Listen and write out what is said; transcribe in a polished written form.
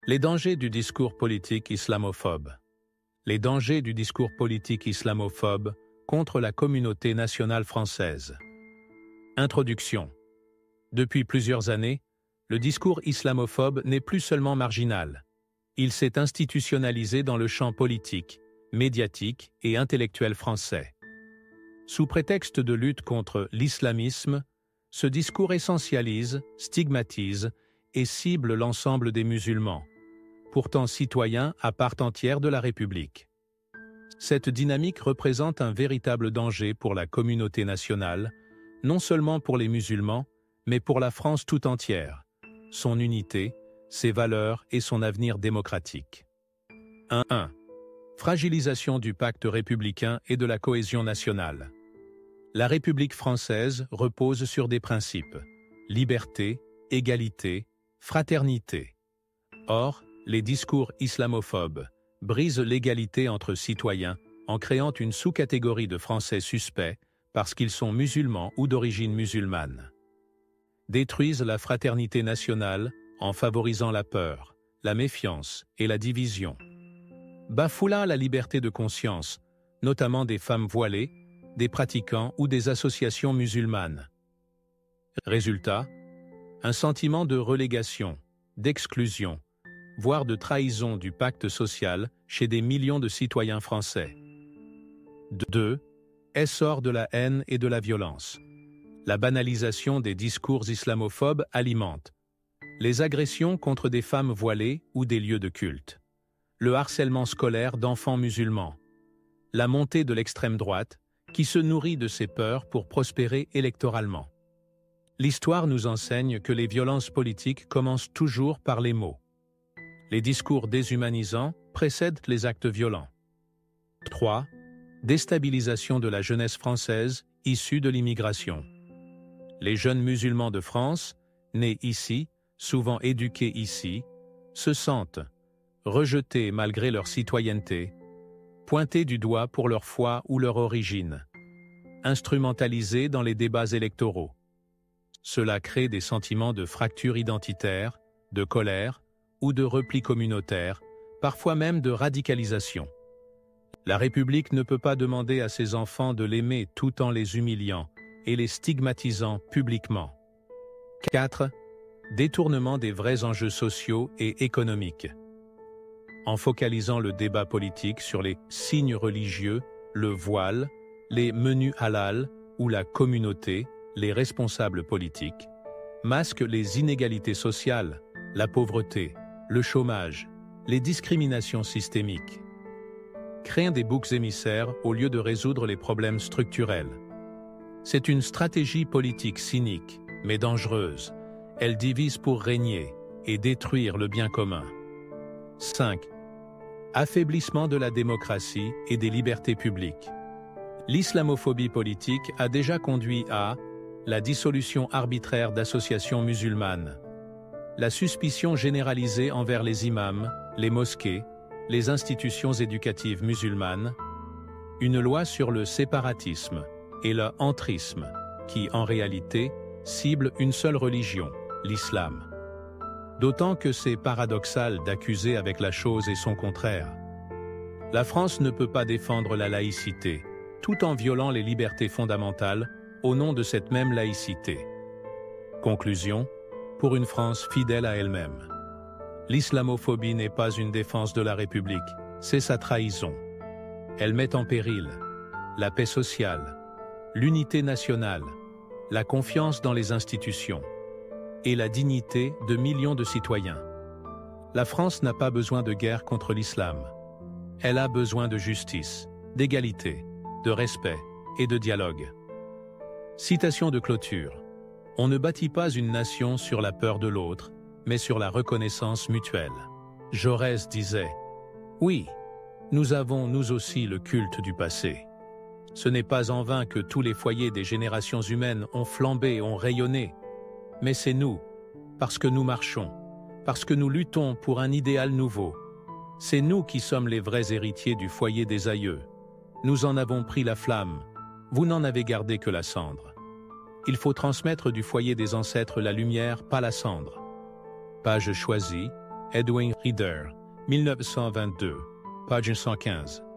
Les dangers du discours politique islamophobe. Les dangers du discours politique islamophobe contre la communauté nationale française. Introduction. Depuis plusieurs années, le discours islamophobe n'est plus seulement marginal. Il s'est institutionnalisé dans le champ politique, médiatique et intellectuel français. Sous prétexte de lutte contre l'islamisme, ce discours essentialise, stigmatise et cible l'ensemble des musulmans, pourtant citoyens à part entière de la République. Cette dynamique représente un véritable danger pour la communauté nationale, non seulement pour les musulmans, mais pour la France tout entière, son unité, ses valeurs et son avenir démocratique. 1. Fragilisation du pacte républicain et de la cohésion nationale. La République française repose sur des principes: liberté, égalité, fraternité. Or, les discours islamophobes brisent l'égalité entre citoyens en créant une sous-catégorie de Français suspects parce qu'ils sont musulmans ou d'origine musulmane. Détruisent la fraternité nationale en favorisant la peur, la méfiance et la division. Bafouent la liberté de conscience, notamment des femmes voilées, des pratiquants ou des associations musulmanes. Résultat, un sentiment de relégation, d'exclusion, voire de trahison du pacte social chez des millions de citoyens français. 2. Essor de la haine et de la violence. La banalisation des discours islamophobes alimente les agressions contre des femmes voilées ou des lieux de culte, le harcèlement scolaire d'enfants musulmans, la montée de l'extrême droite qui se nourrit de ces peurs pour prospérer électoralement. L'histoire nous enseigne que les violences politiques commencent toujours par les mots. Les discours déshumanisants précèdent les actes violents. 3. Déstabilisation de la jeunesse française issue de l'immigration. Les jeunes musulmans de France, nés ici, souvent éduqués ici, se sentent rejetés malgré leur citoyenneté, pointés du doigt pour leur foi ou leur origine, instrumentalisés dans les débats électoraux. Cela crée des sentiments de fracture identitaire, de colère ou de repli communautaire, parfois même de radicalisation. La République ne peut pas demander à ses enfants de l'aimer tout en les humiliant et les stigmatisant publiquement. 4. Détournement des vrais enjeux sociaux et économiques. En focalisant le débat politique sur les signes religieux, le voile, les menus halal ou la communauté, les responsables politiques, masquent les inégalités sociales, la pauvreté, le chômage, les discriminations systémiques. Créent des boucs émissaires au lieu de résoudre les problèmes structurels. C'est une stratégie politique cynique, mais dangereuse. Elle divise pour régner et détruire le bien commun. 5. Affaiblissement de la démocratie et des libertés publiques. L'islamophobie politique a déjà conduit à la dissolution arbitraire d'associations musulmanes, la suspicion généralisée envers les imams, les mosquées, les institutions éducatives musulmanes, une loi sur le séparatisme et le entrisme, qui, en réalité, cible une seule religion, l'islam. D'autant que c'est paradoxal d'accuser avec la chose et son contraire. La France ne peut pas défendre la laïcité, tout en violant les libertés fondamentales au nom de cette même laïcité. Conclusion, pour une France fidèle à elle-même. L'islamophobie n'est pas une défense de la République, c'est sa trahison. Elle met en péril la paix sociale, l'unité nationale, la confiance dans les institutions et la dignité de millions de citoyens. La France n'a pas besoin de guerre contre l'islam. Elle a besoin de justice, d'égalité, de respect et de dialogue. Citation de clôture. On ne bâtit pas une nation sur la peur de l'autre, mais sur la reconnaissance mutuelle. Jaurès disait « Oui, nous avons nous aussi le culte du passé. Ce n'est pas en vain que tous les foyers des générations humaines ont flambé, ont rayonné. Mais c'est nous, parce que nous marchons, parce que nous luttons pour un idéal nouveau. C'est nous qui sommes les vrais héritiers du foyer des aïeux. Nous en avons pris la flamme, vous n'en avez gardé que la cendre. Il faut transmettre du foyer des ancêtres la lumière, pas la cendre. Page choisie, Edwin Reader, 1922, page 115.